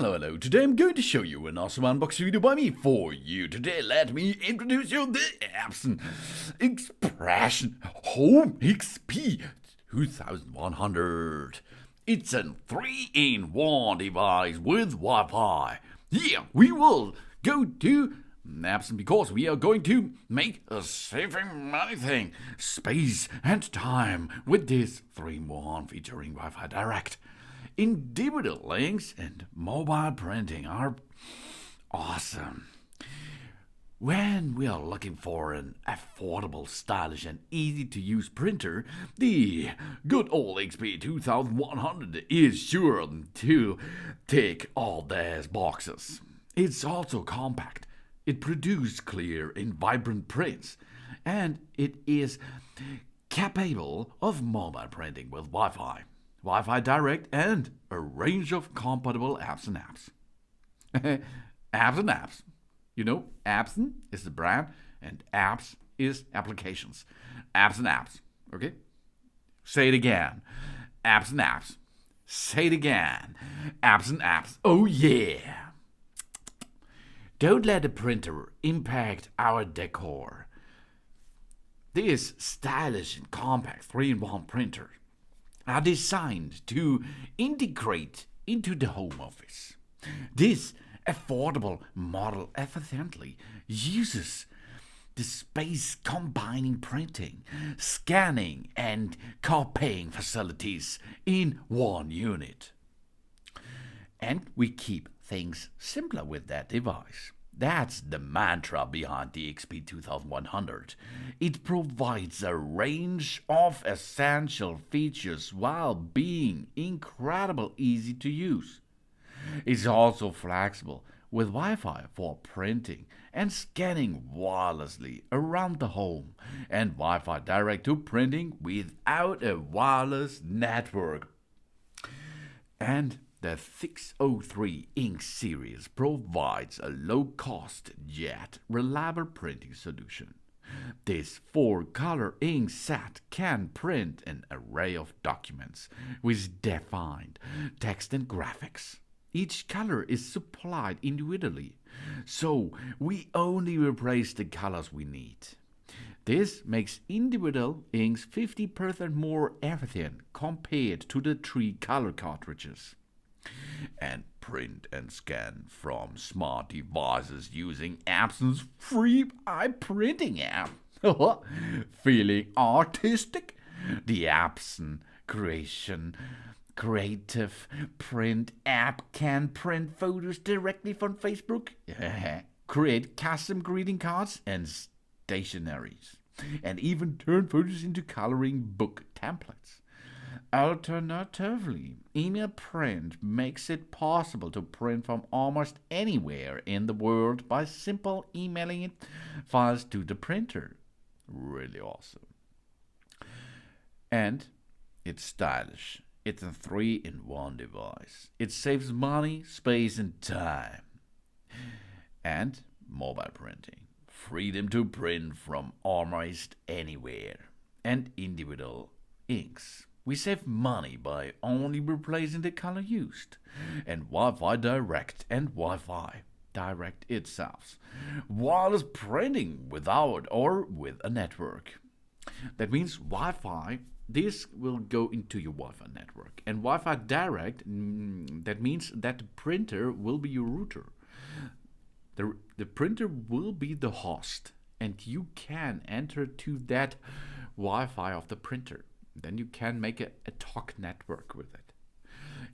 Hello, today I'm going to show you an awesome unboxing video by me for you. Today let me introduce you the Epson Expression Home XP-2100. It's a 3-in-1 device with Wi-Fi. Here we will go to Epson because we are going to make a saving money thing, space and time with this 3-in-1 featuring Wi-Fi Direct. Individual links and mobile printing are awesome. When we are looking for an affordable, stylish and easy to use printer, the good old XP-2100 is sure to tick all these boxes. It's also compact. It produces clear and vibrant prints, and it is capable of mobile printing with Wi-Fi, Wi-Fi Direct, and a range of compatible apps and apps. Apps and apps. You know, Epson is the brand, and apps is applications. Apps and apps. Okay? Say it again. Apps and apps. Say it again. Apps and apps. Oh yeah. Don't let the printer impact our decor. This stylish and compact 3-in-1 printer are designed to integrate into the home office. This affordable model efficiently uses the space combining printing, scanning, and copying facilities in one unit. And we keep things simpler with that device. That's the mantra behind the XP-2100. It provides a range of essential features while being incredibly easy to use. It's also flexible with Wi-Fi for printing and scanning wirelessly around the home, and Wi-Fi Direct to printing without a wireless network. And the 603 ink series provides a low-cost yet reliable printing solution. This 4-color ink set can print an array of documents with defined text and graphics. Each color is supplied individually, so we only replace the colors we need. This makes individual inks 50% more efficient compared to the 3-color cartridges. And print and scan from smart devices using Epson's free iPrinting app. Feeling artistic? The Epson Creative Print app can print photos directly from Facebook, create custom greeting cards and stationeries, and even turn photos into coloring book templates. Alternatively, email print makes it possible to print from almost anywhere in the world by simply emailing it files to the printer. Really awesome. And it's stylish. It's a 3-in-1 device. It saves money, space, and time. And mobile printing. Freedom to print from almost anywhere. And individual inks. We save money by only replacing the color used. And Wi-Fi Direct and Wi-Fi Direct itself. Wireless printing without or with a network. That means Wi-Fi, this will go into your Wi-Fi network. And Wi-Fi Direct, that means that the printer will be your router. The printer will be the host. And you can enter to that Wi-Fi of the printer. Then you can make a talk network with it.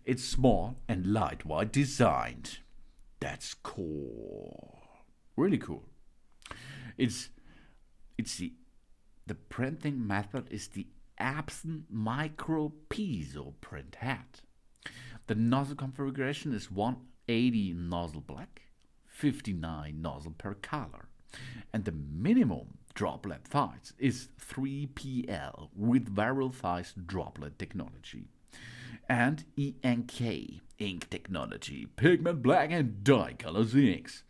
It's small and lightweight designed. That's cool. Really cool. It's the printing method is the Epson Micro Piezo print head. The nozzle configuration is 180 nozzle black, 59 nozzle per color, and the minimum droplet size is 3PL with variable size droplet technology, and ENK ink technology, pigment black and dye colors inks.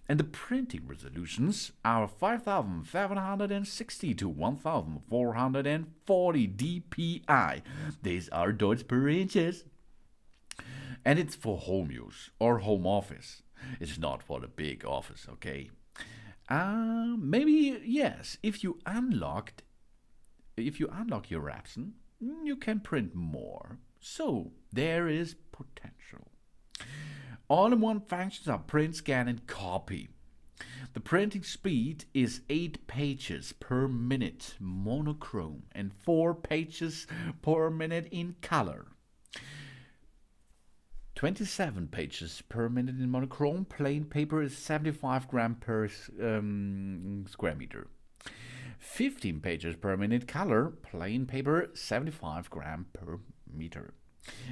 And the printing resolutions are 5760 to 1440 dpi. These are dots per inches. And it's for home use or home office. It's not for the big office, okay? Maybe yes. If you unlock your Epson, you can print more. So there is potential. All-in-one functions are print, scan, and copy. The printing speed is 8 pages per minute monochrome and 4 pages per minute in color. 27 pages per minute in monochrome. Plain paper is 75 grams per square meter. 15 pages per minute color. Plain paper 75 grams per meter.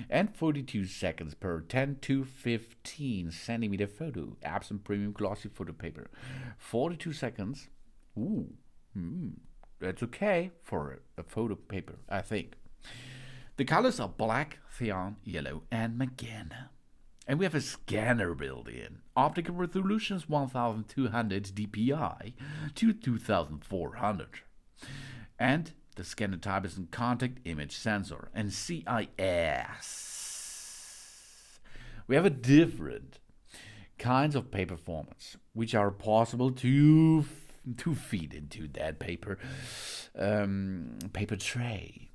And 42 seconds per 10 to 15 centimeter photo. Epson premium glossy photo paper. 42 seconds. That's okay for a photo paper, I think. The colors are black, cyan, yellow, and magenta. And we have a scanner built in. Optical resolution is 1200 dpi to 2400. And the scanner type is in contact image sensor and CIS. We have a different kinds of paper formats which are possible to feed into that paper tray.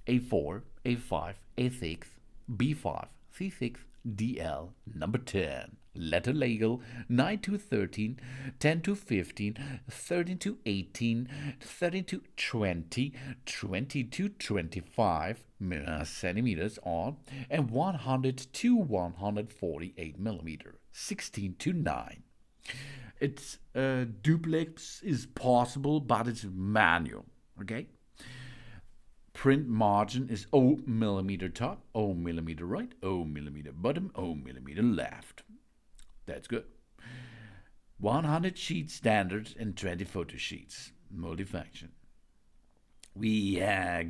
A4, A5, A6, B5, C6, DL, number 10, letter label 9 to 13, 10 to 15, 13 to 18, 13 to 20, 20 to 25 centimeters on, and 100 to 148 millimeter, 16 to 9. It's duplex is possible, but it's manual, okay? Print margin is 0 millimeter top, 0 millimeter right, 0 millimeter bottom, 0 millimeter left. That's good. 100 sheet standard and 20 photo sheets. Multifunction. We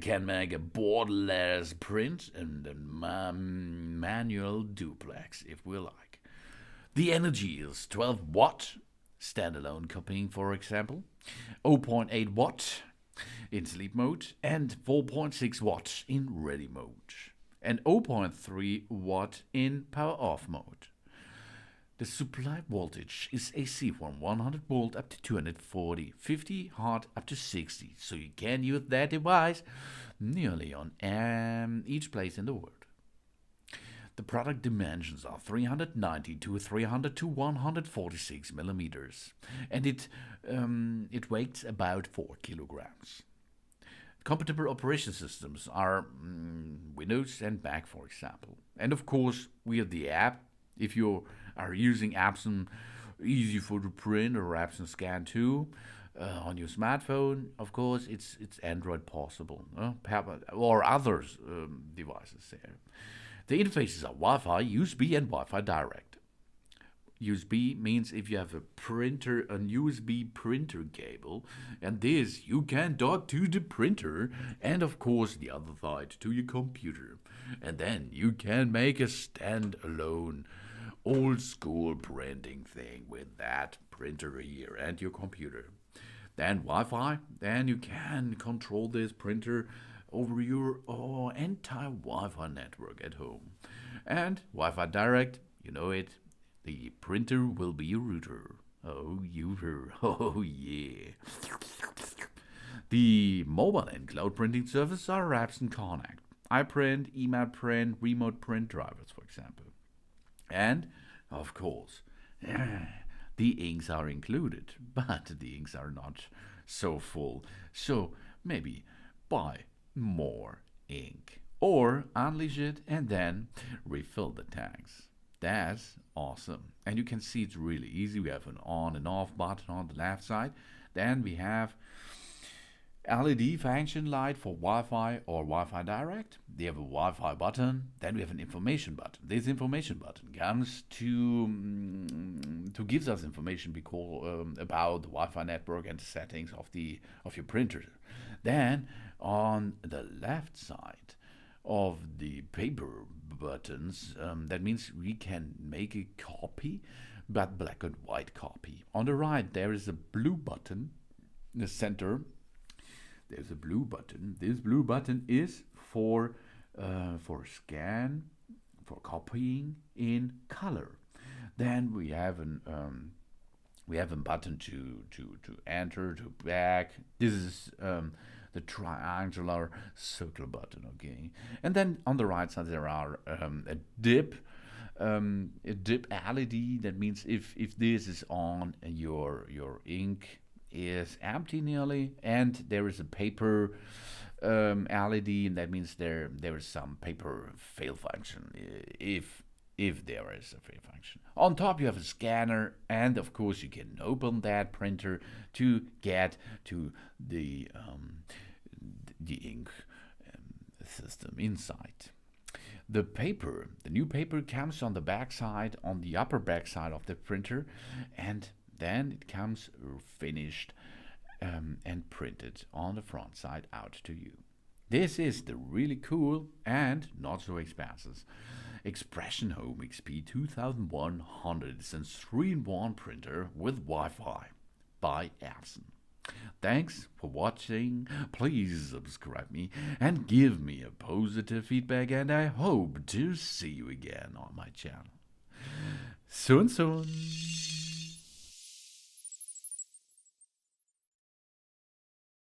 can make a borderless print and a manual duplex if we like. The energy is 12 watt, standalone copying for example, 0.8 watt in sleep mode, and 4.6 watts in ready mode, and 0.3 watt in power off mode. The supply voltage is AC from 100 volt up to 240, 50 hot up to 60, so you can use that device nearly on each place in the world. The product dimensions are 390 to 300 to 146 millimeters, and it weighs about 4 kilograms. Compatible operation systems are Windows and Mac, for example. And of course, we have the app. If you are using Epson Easy Photo Print or Epson Scan 2 on your smartphone, of course, it's Android possible, or other devices there. The interfaces are Wi-Fi, USB, and Wi-Fi Direct. USB means if you have a printer, a USB printer cable, and this you can dock to the printer, and of course the other side to your computer. And then you can make a standalone old school printing thing with that printer here and your computer. Then Wi-Fi, then you can control this printer over your entire Wi-Fi network at home. And Wi-Fi Direct, you know it, the printer will be your router. Oh, yeah. The mobile and cloud printing services are Epson Connect, iPrint, email print, remote print drivers, for example. And, of course, the inks are included, but the inks are not so full. So maybe buy more ink or unleash it and then refill the tanks. That's awesome. And you can see it's really easy. We have an on and off button on the left side. Then we have LED function light for Wi-Fi or Wi-Fi Direct. They have a Wi-Fi button. Then we have an information button. This information button comes to gives us information about the Wi-Fi network and the settings of your printer. Then on the left side of the paper buttons, that means we can make a copy, but black and white copy. On the right there is a blue button in the center. There's a blue button. This blue button is for scan, for copying in color. Then we have a button to enter, to back. This is the triangular circle button, okay? And then on the right side there are a dip LED. That means if this is on, your ink is empty nearly, and there is a paper LED, and that means there is some paper fail function if there is a fail function. On top you have a scanner, and of course you can open that printer to get to the ink system inside. The new paper comes on the back side, on the upper back side of the printer, and then it comes finished and printed on the front side out to you. This is the really cool and not so expensive Expression Home XP-2100. It's a 3-in-1 printer with Wi-Fi by Epson. Thanks for watching. Please subscribe me and give me a positive feedback, and I hope to see you again on my channel soon.